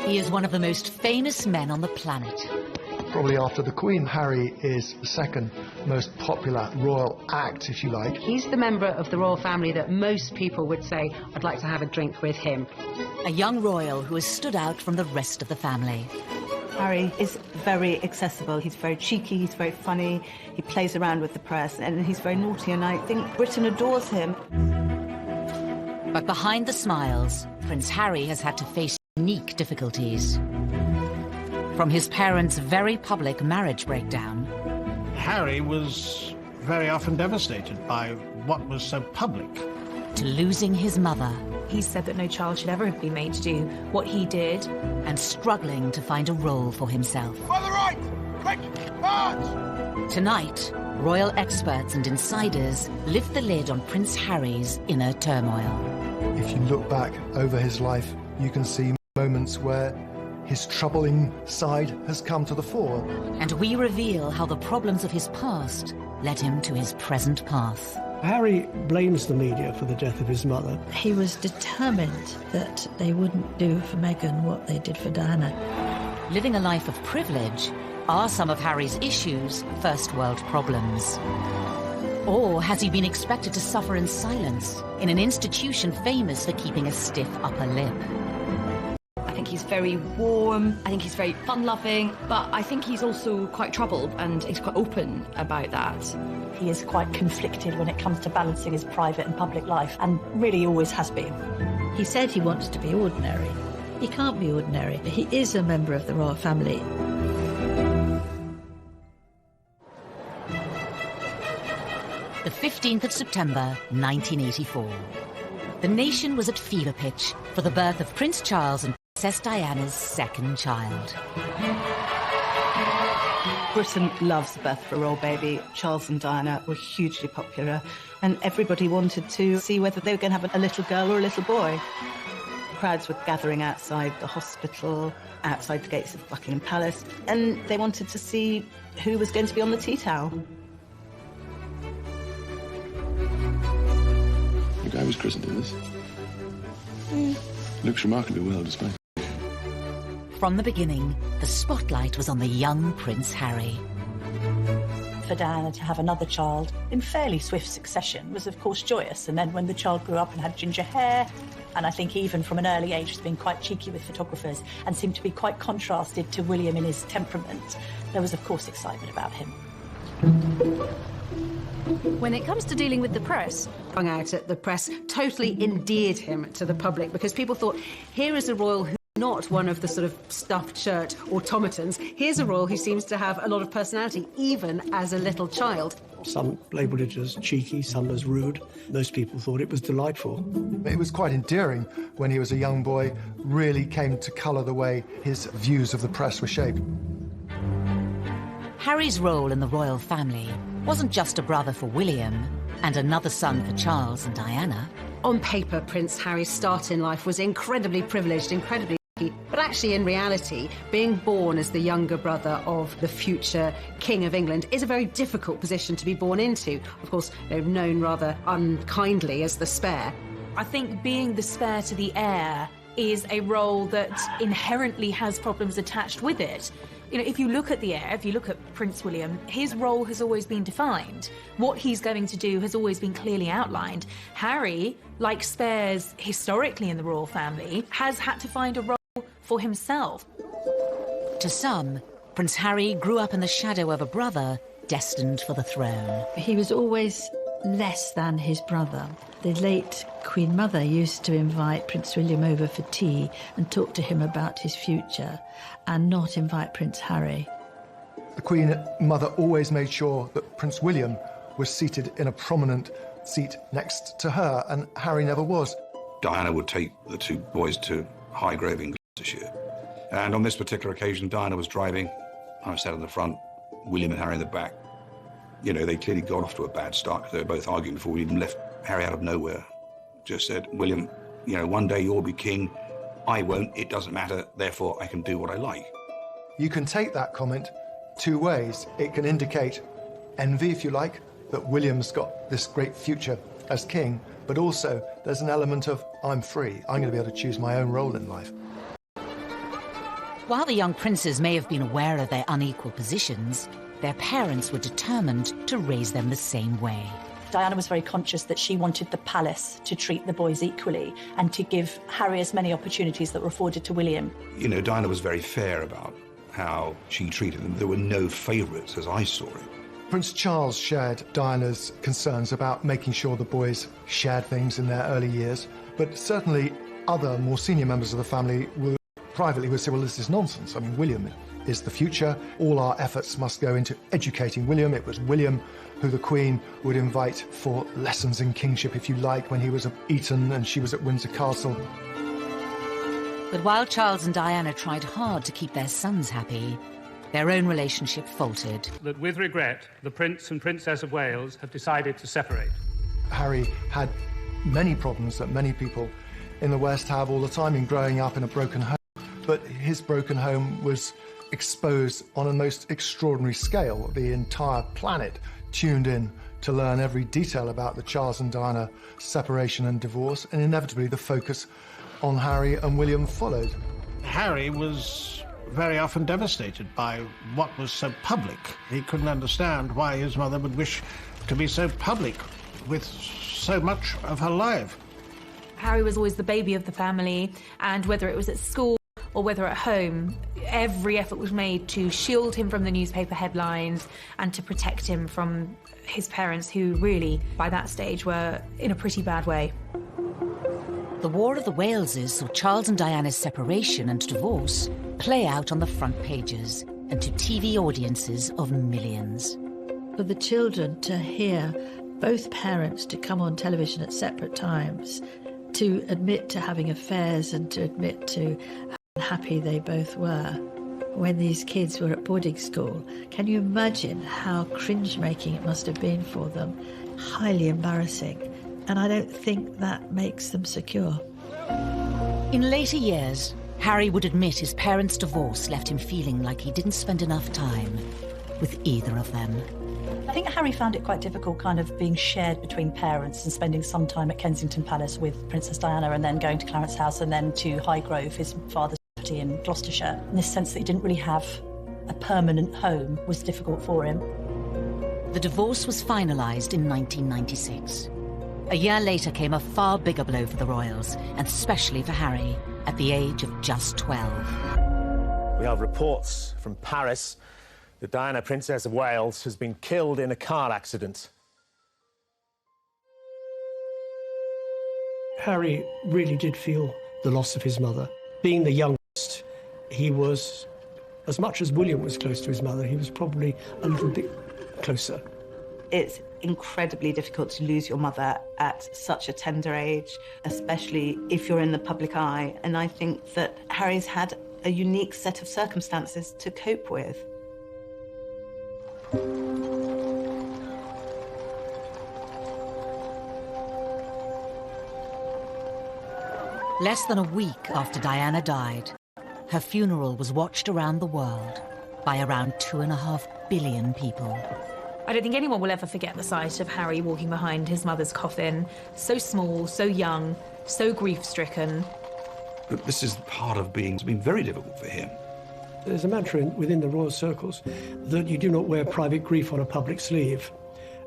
He is one of the most famous men on the planet. Probably after the Queen, Harry is the second most popular royal act, if you like. He's the member of the royal family that most people would say, I'd like to have a drink with him. A young royal who has stood out from the rest of the family. Harry is very accessible. He's very cheeky, he's very funny, he plays around with the press, and he's very naughty, and I think Britain adores him. But behind the smiles, Prince Harry has had to face unique difficulties. From his parents' very public marriage breakdown. Harry was very often devastated by what was so public. To losing his mother. He said that no child should ever have been made to do what he did. And struggling to find a role for himself. On the right! Quick! March! Tonight, royal experts and insiders lift the lid on Prince Harry's inner turmoil. If you look back over his life, you can see moments where his troubling side has come to the fore. And we reveal how the problems of his past led him to his present path. Harry blames the media for the death of his mother. He was determined that they wouldn't do for Meghan what they did for Diana. Living a life of privilege, are some of Harry's issues first world problems? Or has he been expected to suffer in silence in an institution famous for keeping a stiff upper lip? I think he's very warm, I think he's very fun-loving, but I think he's also quite troubled, and he's quite open about that. He is quite conflicted when it comes to balancing his private and public life, and really always has been. He said he wants to be ordinary. He can't be ordinary. He is a member of the royal family. The 15th of September, 1984. The nation was at fever pitch for the birth of Prince Charles and Princess Diana's second child. Britain loves the birth of a royal baby. Charles and Diana were hugely popular, and everybody wanted to see whether they were going to have a little girl or a little boy. Crowds were gathering outside the hospital, outside the gates of Buckingham Palace, and they wanted to see who was going to be on the tea towel. The guy was christened in this. Looks remarkably well displayed. From the beginning, the spotlight was on the young Prince Harry. For Diana to have another child in fairly swift succession was, of course, joyous. And then when the child grew up and had ginger hair, and I think even from an early age was being quite cheeky with photographers and seemed to be quite contrasted to William in his temperament, there was, of course, excitement about him. When it comes to dealing with the press, Hung out at the press totally endeared him to the public, because people thought, here is a royal who's not one of the sort of stuffed shirt automatons. Here's a royal who seems to have a lot of personality, even as a little child. Some labelled it as cheeky, some as rude. Most people thought it was delightful. It was quite endearing when he was a young boy, really came to colour the way his views of the press were shaped. Harry's role in the royal family wasn't just a brother for William and another son for Charles and Diana. On paper, Prince Harry's start in life was incredibly privileged, incredibly lucky, but actually in reality, being born as the younger brother of the future King of England is a very difficult position to be born into. Of course, they're known rather unkindly as the spare. I think being the spare to the heir is a role that inherently has problems attached with it. You know, if you look at the heir, if you look at Prince William, his role has always been defined. What he's going to do has always been clearly outlined. Harry, like spares historically in the royal family, has had to find a role for himself. To some, Prince Harry grew up in the shadow of a brother destined for the throne. He was always less than his brother. The late Queen Mother used to invite Prince William over for tea and talk to him about his future, and not invite Prince Harry. The Queen Mother always made sure that Prince William was seated in a prominent seat next to her, and Harry never was. Diana would take the two boys to Highgrove in Gloucestershire. And on this particular occasion, Diana was driving. I was sat in the front, William and Harry in the back. You know, they clearly got off to a bad start because they were both arguing before we even left. Harry out of nowhere just said, William, you know, one day you'll be king. I won't. It doesn't matter. Therefore, I can do what I like. You can take that comment two ways. It can indicate envy, if you like, that William's got this great future as king, but also there's an element of, I'm free. I'm going to be able to choose my own role in life. While the young princes may have been aware of their unequal positions, their parents were determined to raise them the same way. Diana was very conscious that she wanted the palace to treat the boys equally and to give Harry as many opportunities that were afforded to William. You know, Diana was very fair about how she treated them. There were no favourites, as I saw it. Prince Charles shared Diana's concerns about making sure the boys shared things in their early years, but certainly other more senior members of the family privately would say, well, this is nonsense. I mean, William is the future. All our efforts must go into educating William. It was William who the Queen would invite for lessons in kingship, if you like, when he was at Eton and she was at Windsor Castle. But while Charles and Diana tried hard to keep their sons happy, their own relationship faltered. That with regret, the Prince and Princess of Wales have decided to separate. Harry had many problems that many people in the West have all the time in growing up in a broken home. But his broken home was exposed on a most extraordinary scale. The entire planet tuned in to learn every detail about the Charles and Diana separation and divorce, and inevitably the focus on Harry and William followed. Harry was very often devastated by what was so public. He couldn't understand why his mother would wish to be so public with so much of her life. Harry was always the baby of the family, and whether it was at school or whether at home, every effort was made to shield him from the newspaper headlines and to protect him from his parents, who really, by that stage, were in a pretty bad way. The War of the Waleses saw Charles and Diana's separation and divorce play out on the front pages and to TV audiences of millions. For the children to hear both parents to come on television at separate times, to admit to having affairs and to admit to how happy they both were when these kids were at boarding school. Can you imagine how cringe-making it must have been for them? Highly embarrassing. And I don't think that makes them secure. In later years, Harry would admit his parents' divorce left him feeling like he didn't spend enough time with either of them. I think Harry found it quite difficult kind of being shared between parents and spending some time at Kensington Palace with Princess Diana and then going to Clarence House and then to Highgrove, his father's property in Gloucestershire. In this sense that he didn't really have a permanent home was difficult for him. The divorce was finalised in 1996. A year later came a far bigger blow for the royals, and especially for Harry, at the age of just 12. We have reports from Paris that Diana, Princess of Wales, has been killed in a car accident. Harry really did feel the loss of his mother. Being the youngest, he was, as much as William was close to his mother, he was probably a little bit closer. It's incredibly difficult to lose your mother at such a tender age, especially if you're in the public eye. And I think that Harry's had a unique set of circumstances to cope with. Less than a week after Diana died, her funeral was watched around the world by around 2.5 billion people. I don't think anyone will ever forget the sight of Harry walking behind his mother's coffin, so small, so young, so grief-stricken. But this is part of it's been very difficult for him. There's a mantra within the royal circles that you do not wear private grief on a public sleeve.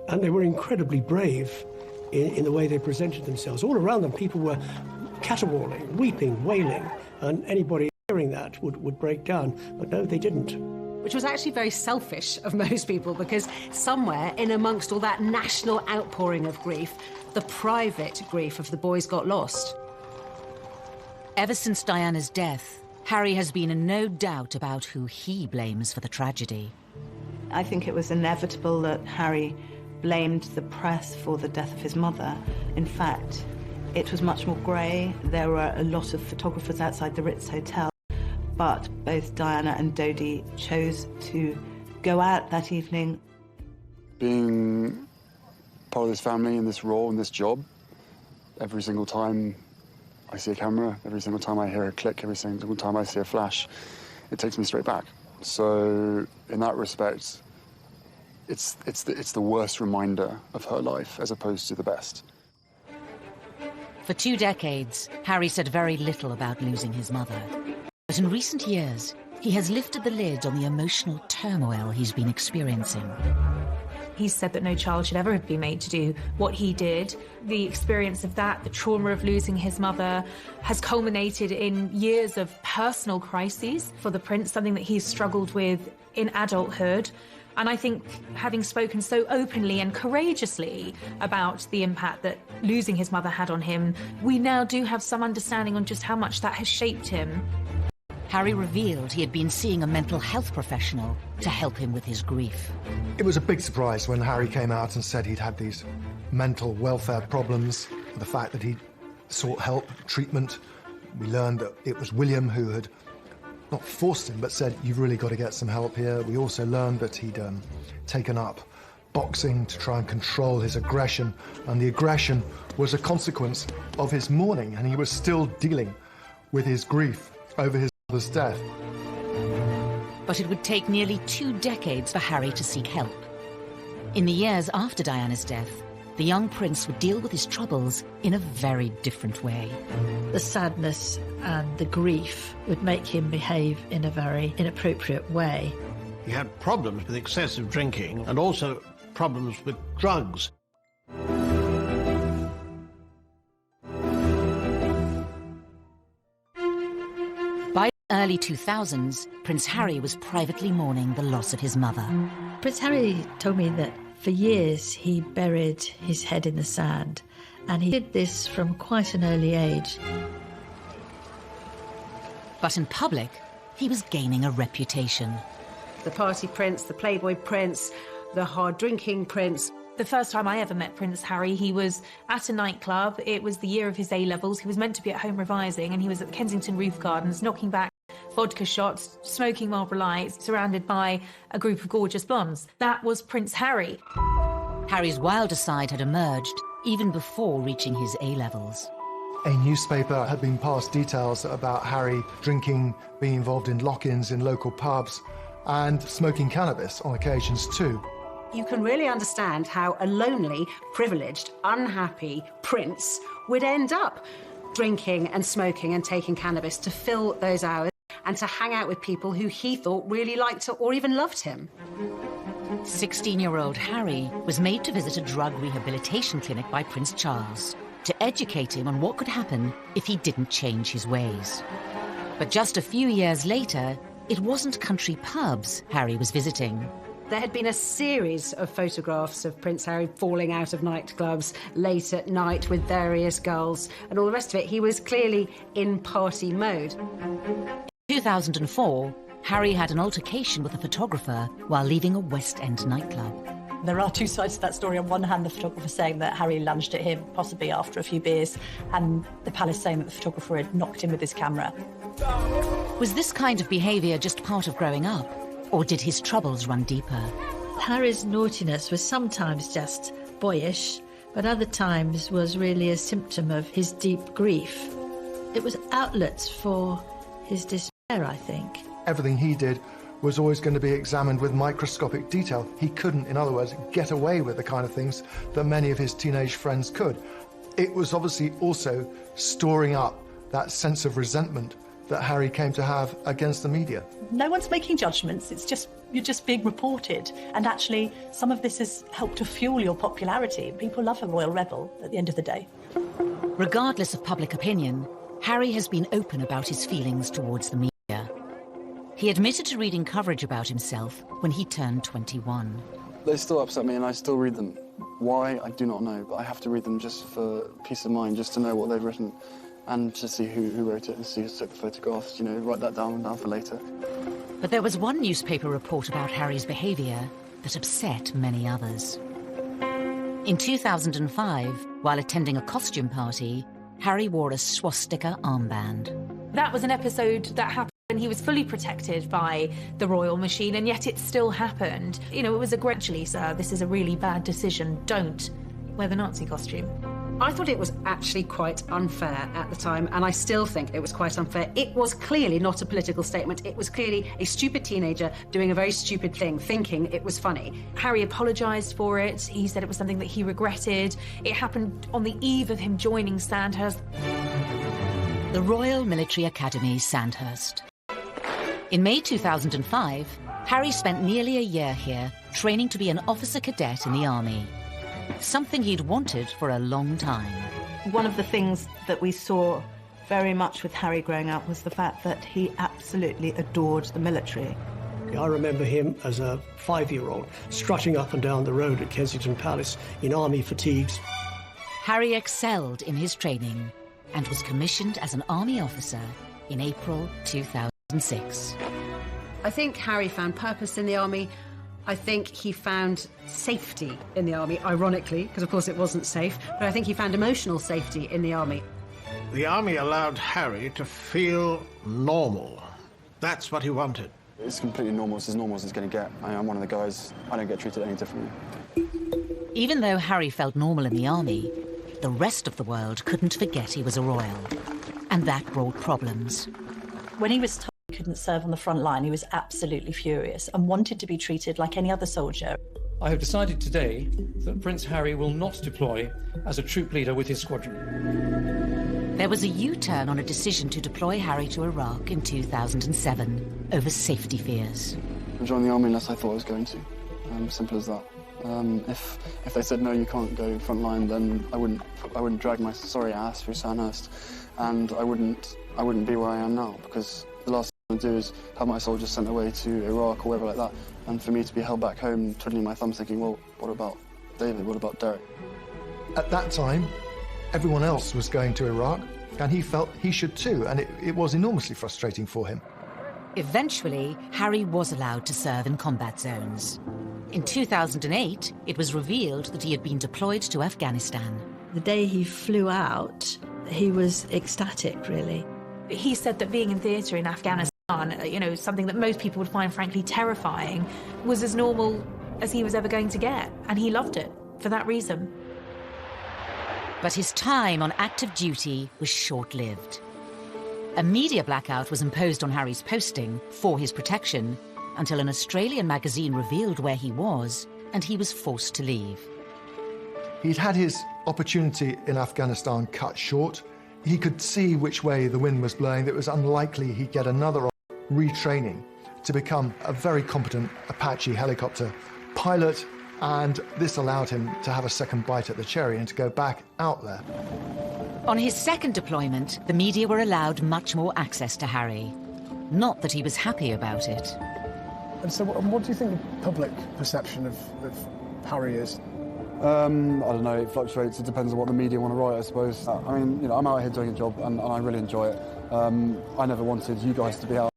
And they were incredibly brave in the way they presented themselves. All around them, people were caterwauling, weeping, wailing, and anybody hearing that would break down. But no, they didn't. Which was actually very selfish of most people, because somewhere in amongst all that national outpouring of grief, the private grief of the boys got lost. Ever since Diana's death, Harry has been in no doubt about who he blames for the tragedy. I think it was inevitable that Harry blamed the press for the death of his mother. In fact, it was much more grey. There were a lot of photographers outside the Ritz Hotel, but both Diana and Dodi chose to go out that evening. Being part of this family and this role and this job, every single time I see a camera, every single time I hear a click, every single time I see a flash, it takes me straight back. So in that respect, it's the worst reminder of her life as opposed to the best. For 2 decades, Harry said very little about losing his mother. But in recent years, he has lifted the lid on the emotional turmoil he's been experiencing. He said that no child should ever have been made to do what he did. The experience of that, the trauma of losing his mother, has culminated in years of personal crises for the prince, something that he's struggled with in adulthood. And I think having spoken so openly and courageously about the impact that losing his mother had on him, we now do have some understanding on just how much that has shaped him. Harry revealed he had been seeing a mental health professional to help him with his grief. It was a big surprise when Harry came out and said he'd had these mental welfare problems, the fact that he'd sought help, treatment. We learned that it was William who had not forced him, but said, you've really got to get some help here. We also learned that he'd taken up boxing to try and control his aggression, and the aggression was a consequence of his mourning, and he was still dealing with his grief over his mother's death. But it would take nearly 2 decades for Harry to seek help. In the years after Diana's death, the young prince would deal with his troubles in a very different way. The sadness and the grief would make him behave in a very inappropriate way. He had problems with excessive drinking and also problems with drugs. By the early 2000s, Prince Harry was privately mourning the loss of his mother. Prince Harry told me that for years he buried his head in the sand, and he did this from quite an early age. But in public, he was gaining a reputation. The party prince, the playboy prince, the hard-drinking prince. The first time I ever met Prince Harry, he was at a nightclub. It was the year of his A-levels. He was meant to be at home revising, and he was at the Kensington Roof Gardens, knocking back vodka shots, smoking Marlboro Lights, surrounded by a group of gorgeous blondes. That was Prince Harry. Harry's wilder side had emerged even before reaching his A-levels. A newspaper had been passed details about Harry drinking, being involved in lock-ins in local pubs, and smoking cannabis on occasions too. You can really understand how a lonely, privileged, unhappy prince would end up drinking and smoking and taking cannabis to fill those hours and to hang out with people who he thought really liked or even loved him. 16-year-old Harry was made to visit a drug rehabilitation clinic by Prince Charles to educate him on what could happen if he didn't change his ways. But just a few years later, it wasn't country pubs Harry was visiting. There had been a series of photographs of Prince Harry falling out of nightclubs late at night with various girls and all the rest of it. He was clearly in party mode. In 2004, Harry had an altercation with a photographer while leaving a West End nightclub. There are two sides to that story. On one hand, the photographer saying that Harry lunged at him, possibly after a few beers, and the palace saying that the photographer had knocked him with his camera. Was this kind of behaviour just part of growing up, or did his troubles run deeper? Harry's naughtiness was sometimes just boyish, but other times was really a symptom of his deep grief. It was outlets for his despair, I think. Everything he did was always going to be examined with microscopic detail. He couldn't, in other words, get away with the kind of things that many of his teenage friends could. It was obviously also storing up that sense of resentment that Harry came to have against the media. No one's making judgments, you're just being reported. And actually, some of this has helped to fuel your popularity. People love a royal rebel at the end of the day. Regardless of public opinion, Harry has been open about his feelings towards the media. He admitted to reading coverage about himself when he turned 21. They still upset me and I still read them. Why, I do not know, but I have to read them just for peace of mind, just to know what they've written and to see who wrote it and see who took the photographs, write that down for later. But there was one newspaper report about Harry's behaviour that upset many others. In 2005, while attending a costume party, Harry wore a swastika armband. That was an episode that happened and he was fully protected by the royal machine, and yet it still happened. It was a gradually, sir, this is a really bad decision. Don't wear the Nazi costume. I thought it was actually quite unfair at the time, and I still think it was quite unfair. It was clearly not a political statement. It was clearly a stupid teenager doing a very stupid thing, thinking it was funny. Harry apologised for it. He said it was something that he regretted. It happened on the eve of him joining Sandhurst. The Royal Military Academy, Sandhurst. In May 2005, Harry spent nearly a year here, training to be an officer cadet in the army. Something he'd wanted for a long time. One of the things that we saw very much with Harry growing up was the fact that he absolutely adored the military. I remember him as a 5-year-old strutting up and down the road at Kensington Palace in army fatigues. Harry excelled in his training and was commissioned as an army officer in April 2006. I think Harry found purpose in the army. I think he found safety in the army, ironically, because of course it wasn't safe, but I think he found emotional safety in the army. The army allowed Harry to feel normal. That's what he wanted. It's completely normal. It's as normal as it's going to get. I'm one of the guys. I don't get treated any differently. Even though Harry felt normal in the army, the rest of the world couldn't forget he was a royal. And that brought problems. When he was told he couldn't serve on the front line, he was absolutely furious and wanted to be treated like any other soldier. I have decided today that Prince Harry will not deploy as a troop leader with his squadron. There was a U-turn on a decision to deploy Harry to Iraq in 2007 over safety fears. I joined the army unless I thought I was going to. Simple as that. If they said no, you can't go front line, then I wouldn't drag my sorry ass through Sandhurst, and I wouldn't be where I am now, because the last thing I want to do is have my soldiers sent away to Iraq or wherever like that, and for me to be held back home twiddling my thumbs thinking, well, what about David, what about Derek? At that time, everyone else was going to Iraq, and he felt he should too, and it was enormously frustrating for him. Eventually, Harry was allowed to serve in combat zones. In 2008, it was revealed that he had been deployed to Afghanistan. The day he flew out, he was ecstatic, really. He said that being in theatre in Afghanistan, you know, something that most people would find frankly terrifying, was as normal as he was ever going to get, and he loved it for that reason. But his time on active duty was short-lived. A media blackout was imposed on Harry's posting for his protection until an Australian magazine revealed where he was, and he was forced to leave. He'd had his opportunity in Afghanistan cut short. He could see which way the wind was blowing. It was unlikely he'd get another retraining to become a very competent Apache helicopter pilot, and this allowed him to have a second bite at the cherry and to go back out there. On his second deployment, the media were allowed much more access to Harry. Not that he was happy about it. And so what do you think the public perception of Harry is? I don't know, it fluctuates. It depends on what the media want to write, I suppose. I mean, you know, I'm out here doing a job and I really enjoy it. I never wanted you guys to be out,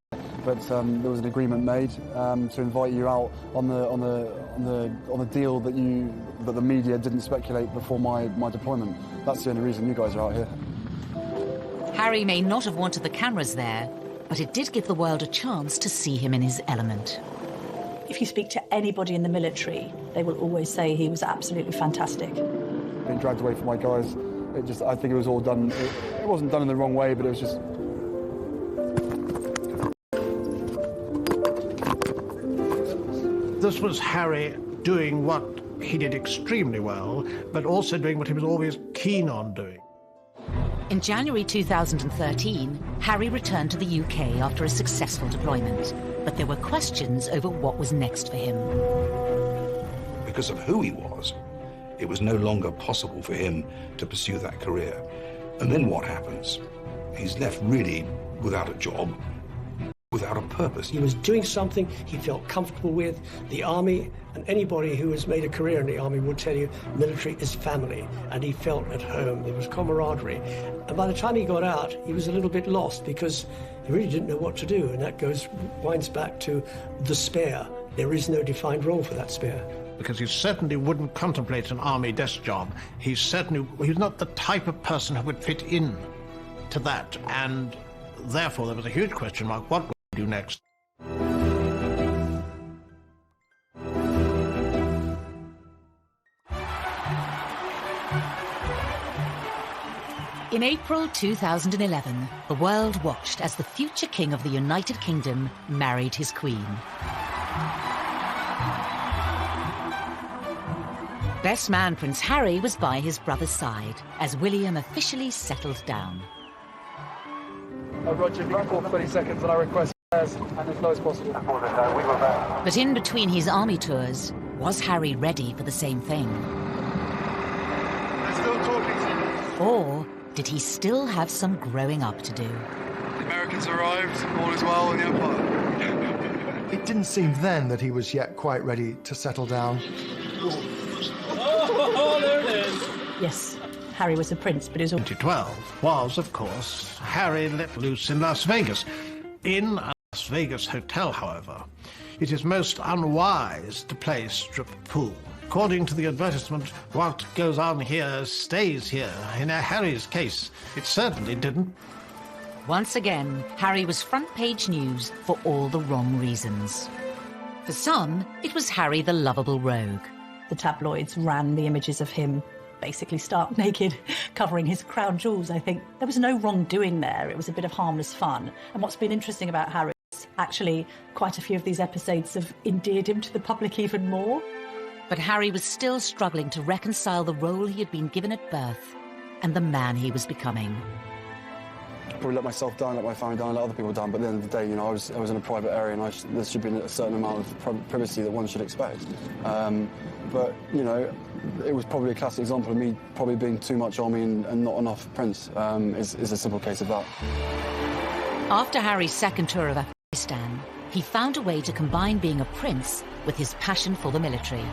but there was an agreement made to invite you out on the deal that the media didn't speculate before my deployment. That's the only reason you guys are out here. Harry may not have wanted the cameras there, but it did give the world a chance to see him in his element. If you speak to anybody in the military, they will always say he was absolutely fantastic. Being dragged away from my guys, I think it was all done, it wasn't done in the wrong way, but it was just... This was Harry doing what he did extremely well, but also doing what he was always keen on doing. In January 2013, Harry returned to the UK after a successful deployment, but there were questions over what was next for him. Because of who he was, it was no longer possible for him to pursue that career. And then what happens? He's left really without a job, without a purpose. He was doing something he felt comfortable with. The army, and anybody who has made a career in the army would tell you military is family, and he felt at home. There was camaraderie. And by the time he got out, he was a little bit lost because he really didn't know what to do, and that winds back to the spare. There is no defined role for that spare. Because he certainly wouldn't contemplate an army desk job. He's not the type of person who would fit in to that, and therefore there was a huge question mark, what would he do next? In April 2011, the world watched as the future King of the United Kingdom married his Queen. Best man Prince Harry was by his brother's side as William officially settled down. Roger, if you can call 20 seconds and I request And as low as possible. But in between his army tours, was Harry ready for the same thing? They're still talking to you. Or did he still have some growing up to do? The Americans arrived, all is well in the Empire. It didn't seem then that he was yet quite ready to settle down. Oh, there it is. Yes, Harry was a prince, but he was... 2012 was, of course, Harry let loose in Las Vegas. In a Las Vegas hotel, however, it is most unwise to play strip pool. According to the advertisement, what goes on here stays here. In Harry's case, it certainly didn't. Once again, Harry was front-page news for all the wrong reasons. For some, it was Harry the lovable rogue. The tabloids ran the images of him basically stark naked, covering his crown jewels, I think. There was no wrongdoing there. It was a bit of harmless fun. And what's been interesting about Harry is actually quite a few of these episodes have endeared him to the public even more. But Harry was still struggling to reconcile the role he had been given at birth and the man he was becoming. Probably let myself down, let my family down, let other people down, but at the end of the day, you know, I was in a private area and there should be a certain amount of privacy that one should expect. But, you know, it was probably a classic example of me probably being too much on me and not enough Prince, is a simple case of that. After Harry's second tour of Afghanistan, he found a way to combine being a prince with his passion for the military.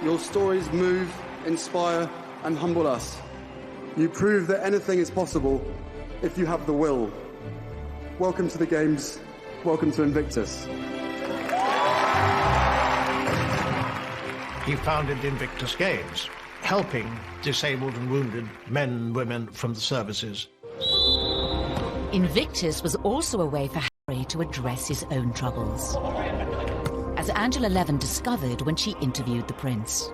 Your stories move, inspire and humble us. You prove that anything is possible if you have the will. Welcome to the Games. Welcome to Invictus. He founded Invictus Games, helping disabled and wounded men and women from the services. Invictus was also a way for Harry to address his own troubles, as Angela Levin discovered when she interviewed the prince.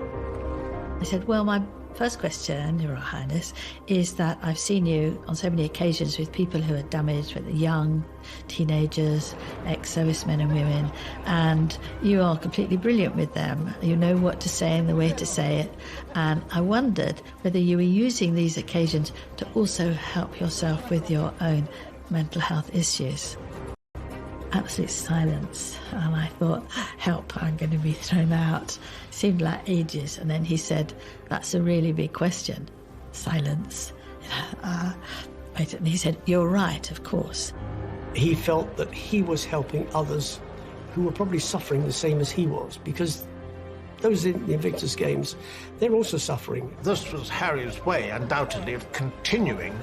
I said, well, my first question, Your Highness, is that I've seen you on so many occasions with people who are damaged, with young teenagers, ex-servicemen and women, and you are completely brilliant with them. You know what to say and the way to say it. And I wondered whether you were using these occasions to also help yourself with your own mental health issues. Absolute silence, and I thought, help, I'm going to be thrown out. Seemed like ages, and then he said, that's a really big question. Silence. And he said, you're right, of course. He felt that he was helping others who were probably suffering the same as he was, because those in the Invictus Games, they're also suffering. This was Harry's way, undoubtedly, of continuing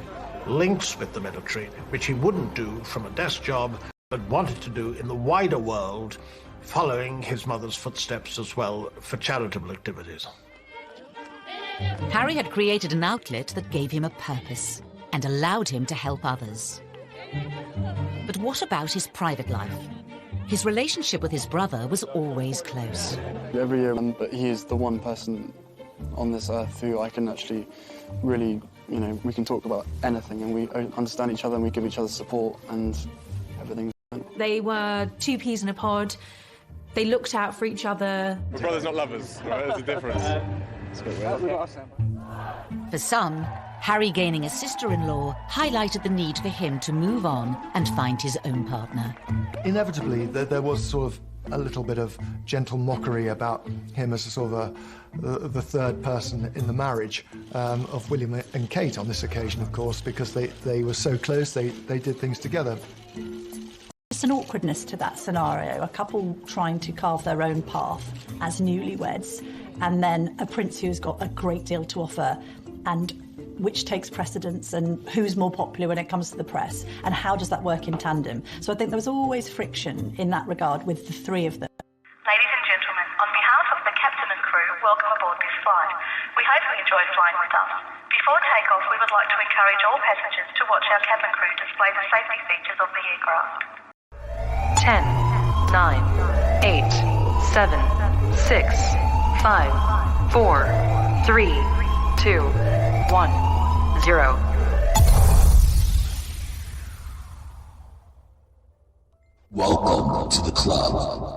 links with the military, which he wouldn't do from a desk job, but wanted to do in the wider world, following his mother's footsteps as well for charitable activities. Harry had created an outlet that gave him a purpose and allowed him to help others. But what about his private life? His relationship with his brother was always close. Every year, he is the one person on this earth who I can actually really, you know, we can talk about anything and we understand each other and we give each other support and everything. They were two peas in a pod. They looked out for each other. We're brothers, not lovers. Right? There's a difference. It's a bit weird. For some, Harry gaining a sister-in-law highlighted the need for him to move on and find his own partner. Inevitably, there was sort of a little bit of gentle mockery about him as a sort of the third person in the marriage of William and Kate on this occasion, of course, because they were so close, they did things together. There's an awkwardness to that scenario, a couple trying to carve their own path as newlyweds, and then a prince who's got a great deal to offer, and which takes precedence and who's more popular when it comes to the press, and how does that work in tandem? So I think there was always friction in that regard with the three of them. Ladies and gentlemen, on behalf of the captain and crew, welcome aboard this flight. We hope you enjoy flying with us. Before takeoff, we would like to encourage all passengers to watch our cabin crew display the safety features of the aircraft. 10, 9, 8, 7, 6, 5, 4, 3, 2, 1, 0. Welcome to the club.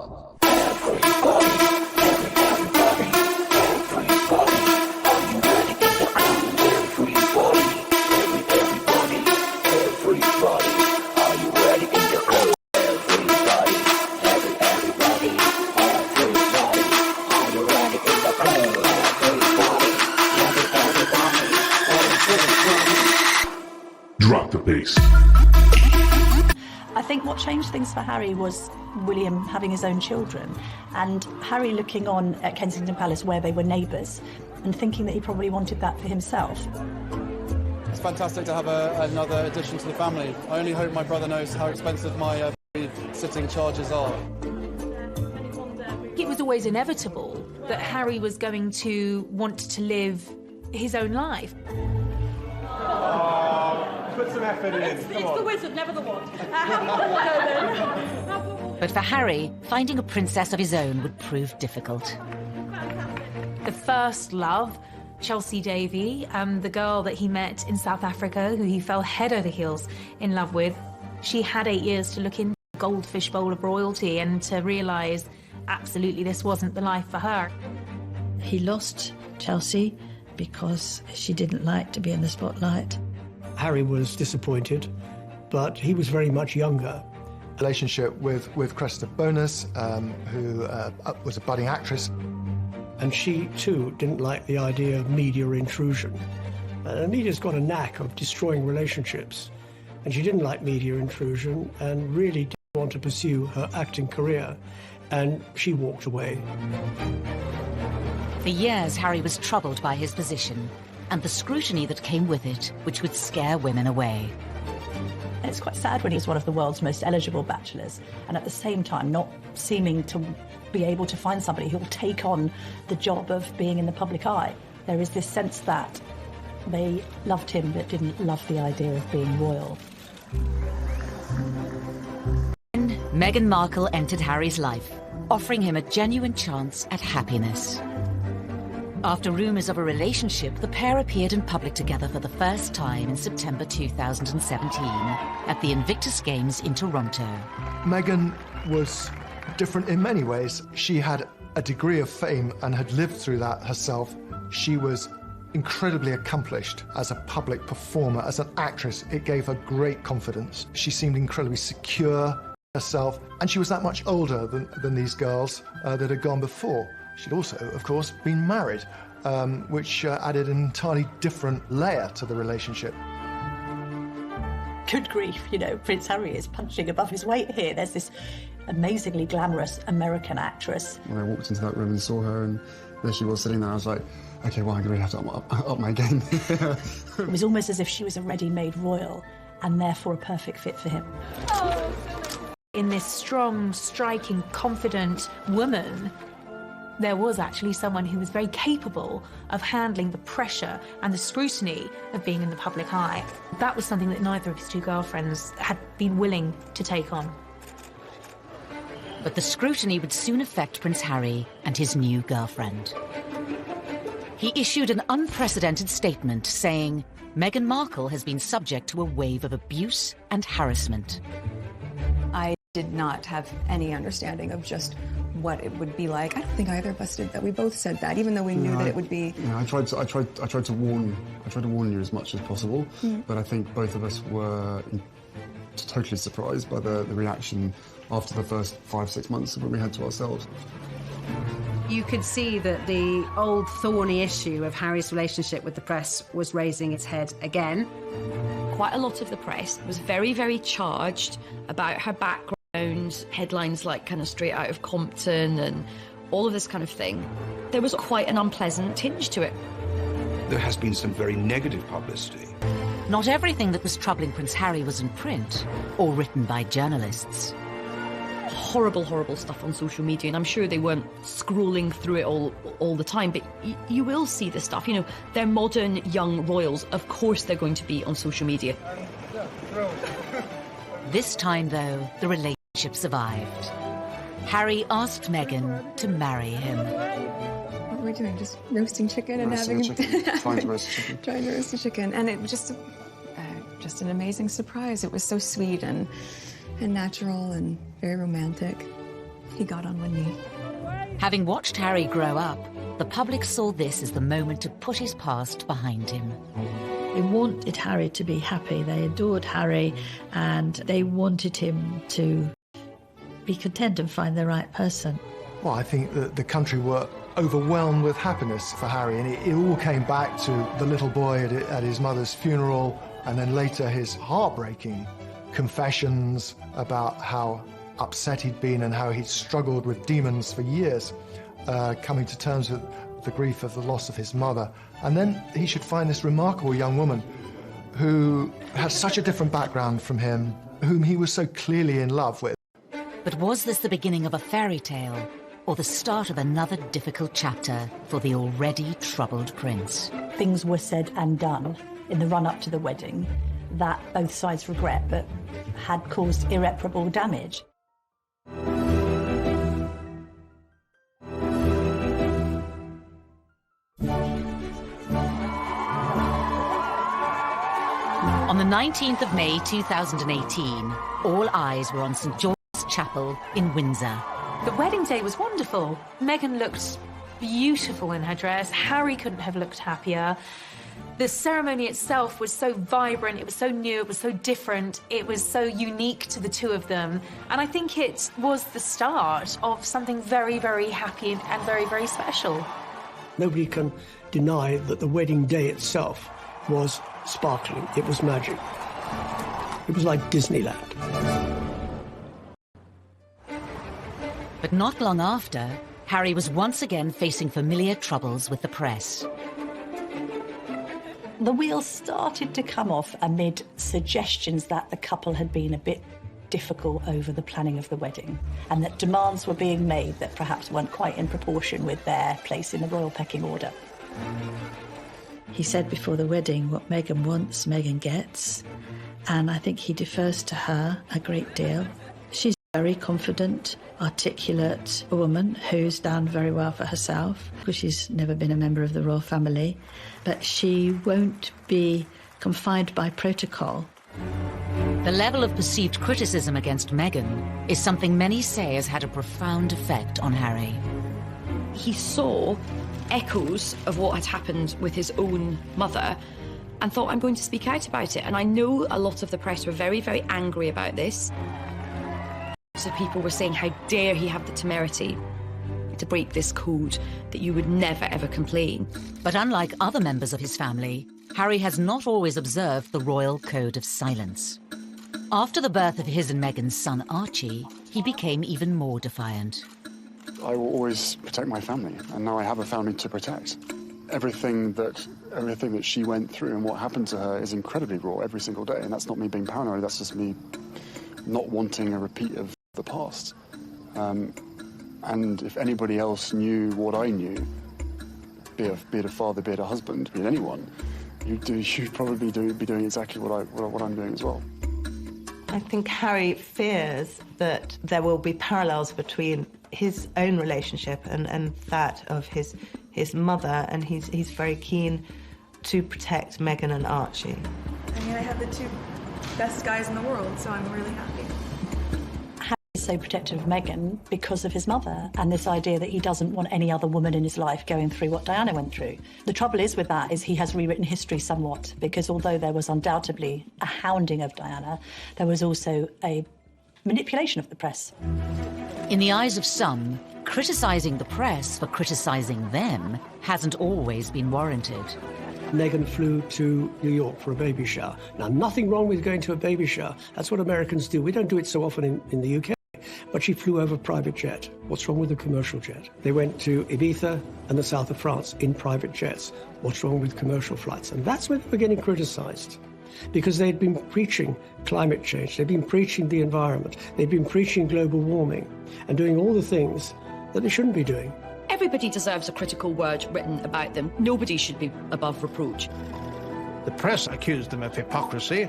peace. I think what changed things for Harry was William having his own children, and Harry looking on at Kensington Palace where they were neighbours and thinking that he probably wanted that for himself. It's fantastic to have another addition to the family. I only hope my brother knows how expensive my sitting charges are. It was always inevitable that Harry was going to want to live his own life. Put some effort in. It's the wizard, never the wand. But for Harry, finding a princess of his own would prove difficult. The first love, Chelsea Davy, the girl that he met in South Africa, who he fell head over heels in love with, she had 8 years to look into the goldfish bowl of royalty and to realise absolutely this wasn't the life for her. He lost Chelsea because she didn't like to be in the spotlight. Harry was disappointed, but he was very much younger. Relationship with Cressida Bonus, who was a budding actress. And she, too, didn't like the idea of media intrusion. Media's got a knack of destroying relationships, and she didn't like media intrusion and really didn't want to pursue her acting career, and she walked away. For years, Harry was troubled by his position and the scrutiny that came with it, which would scare women away. It's quite sad when he's one of the world's most eligible bachelors, and at the same time not seeming to be able to find somebody who will take on the job of being in the public eye. There is this sense that they loved him but didn't love the idea of being royal. Meghan Markle entered Harry's life, offering him a genuine chance at happiness. After rumours of a relationship, the pair appeared in public together for the first time in September 2017 at the Invictus Games in Toronto. Meghan was different in many ways. She had a degree of fame and had lived through that herself. She was incredibly accomplished as a public performer, as an actress. It gave her great confidence. She seemed incredibly secure herself, and she was that much older than these girls that had gone before. She'd also, of course, been married, which added an entirely different layer to the relationship. Good grief, you know, Prince Harry is punching above his weight here. There's this amazingly glamorous American actress. When I walked into that room and saw her, and there she was sitting there, I was like, OK, well, I'm going to have to up my game. It was almost as if she was a ready-made royal, and therefore a perfect fit for him. In this strong, striking, confident woman, there was actually someone who was very capable of handling the pressure and the scrutiny of being in the public eye. That was something that neither of his two girlfriends had been willing to take on. But the scrutiny would soon affect Prince Harry and his new girlfriend. He issued an unprecedented statement saying, Meghan Markle has been subject to a wave of abuse and harassment. I did not have any understanding of just what it would be like. I don't think either of us did that. We both said that, even though we knew that it would be. Yeah, I tried to warn you as much as possible, but I think both of us were totally surprised by the reaction after the first 5-6 months that we had to ourselves. You could see that the old thorny issue of Harry's relationship with the press was raising its head again. Quite a lot of the press was very, very charged about her background, headlines like kind of straight out of Compton and all of this kind of thing. There was quite an unpleasant tinge to it. There has been some very negative publicity. Not everything that was troubling Prince Harry was in print or written by journalists. Horrible, horrible stuff on social media, and I'm sure they weren't scrolling through it all the time, but you will see this stuff. You know, they're modern young royals. Of course they're going to be on social media. This time, though, the relationship survived. Harry asked Meghan to marry him. What were we doing? Just roasting chicken and Roasting having... Trying to roast chicken. Trying to roast a chicken. And it was just an amazing surprise. It was so sweet and natural and very romantic. He got on one knee. Having watched Harry grow up, the public saw this as the moment to put his past behind him. They wanted Harry to be happy. They adored Harry, and they wanted him to be content and find the right person. Well, I think that the country were overwhelmed with happiness for Harry, and it all came back to the little boy at his mother's funeral, and then later his heartbreaking confessions about how upset he'd been and how he'd struggled with demons for years, coming to terms with the grief of the loss of his mother. And then he should find this remarkable young woman who had such a different background from him, whom he was so clearly in love with. But was this the beginning of a fairy tale, or the start of another difficult chapter for the already troubled prince? Things were said and done in the run-up to the wedding that both sides regret, but had caused irreparable damage. On the 19th of May 2018, all eyes were on St George's Chapel in Windsor. The wedding day was wonderful. Meghan looked beautiful in her dress. Harry couldn't have looked happier. The ceremony itself was so vibrant, it was so new, it was so different, it was so unique to the two of them. And I think it was the start of something very, very happy and very, very special. Nobody can deny that the wedding day itself was sparkling. It was magic. It was like Disneyland. But not long after, Harry was once again facing familiar troubles with the press. The wheels started to come off amid suggestions that the couple had been a bit difficult over the planning of the wedding, and that demands were being made that perhaps weren't quite in proportion with their place in the royal pecking order. He said before the wedding, what Meghan wants, Meghan gets, and I think he defers to her a great deal. She's a very confident, articulate woman who's done very well for herself, because she's never been a member of the royal family, but she won't be confined by protocol. The level of perceived criticism against Meghan is something many say has had a profound effect on Harry. He saw echoes of what had happened with his own mother and thought, I'm going to speak out about it. And I know a lot of the press were very, very angry about this. So people were saying, how dare he have the temerity to break this code, that you would never, ever complain. But unlike other members of his family, Harry has not always observed the royal code of silence. After the birth of his and Meghan's son Archie, he became even more defiant. I will always protect my family, and now I have a family to protect. Everything that she went through and what happened to her is incredibly raw every single day, and that's not me being paranoid, that's just me not wanting a repeat of the past. And if anybody else knew what I knew, be it a father, be it a husband, be it anyone, you'd probably be doing exactly what I'm doing as well. I think Harry fears that there will be parallels between his own relationship and that of his mother, and he's very keen to protect Meghan and Archie. I mean, I have the two best guys in the world, so I'm really happy. Harry's so protective of Meghan because of his mother and this idea that he doesn't want any other woman in his life going through what Diana went through. The trouble is with that is he has rewritten history somewhat, because although there was undoubtedly a hounding of Diana, there was also a manipulation of the press. In the eyes of some, criticising the press for criticising them hasn't always been warranted. Meghan flew to New York for a baby shower. Now, nothing wrong with going to a baby shower. That's what Americans do. We don't do it so often in the UK. But she flew over a private jet. What's wrong with a commercial jet? They went to Ibiza and the south of France in private jets. What's wrong with commercial flights? And that's when they were getting criticised, because they'd been preaching climate change, they'd been preaching the environment, they'd been preaching global warming and doing all the things that they shouldn't be doing. Everybody deserves a critical word written about them. Nobody should be above reproach. The press accused them of hypocrisy,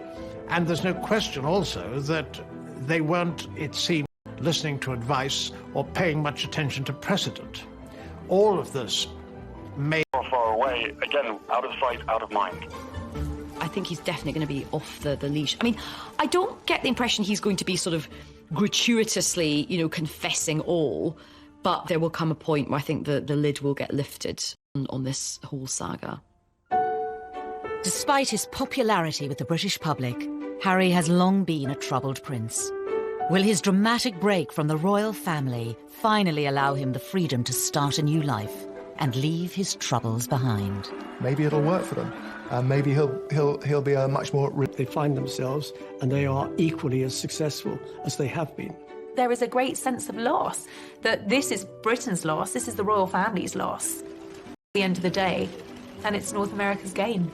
and there's no question also that they weren't, it seemed, listening to advice or paying much attention to precedent. All of this made far away, again, out of sight, out of mind. I think he's definitely going to be off the leash. I mean, I don't get the impression he's going to be sort of gratuitously, confessing all, but there will come a point where I think the lid will get lifted on this whole saga. Despite his popularity with the British public, Harry has long been a troubled prince. Will his dramatic break from the royal family finally allow him the freedom to start a new life and leave his troubles behind? Maybe it'll work for them. maybe he'll be a much more... They find themselves, and they are equally as successful as they have been. There is a great sense of loss, that this is Britain's loss, this is the royal family's loss at the end of the day, and it's North America's gain.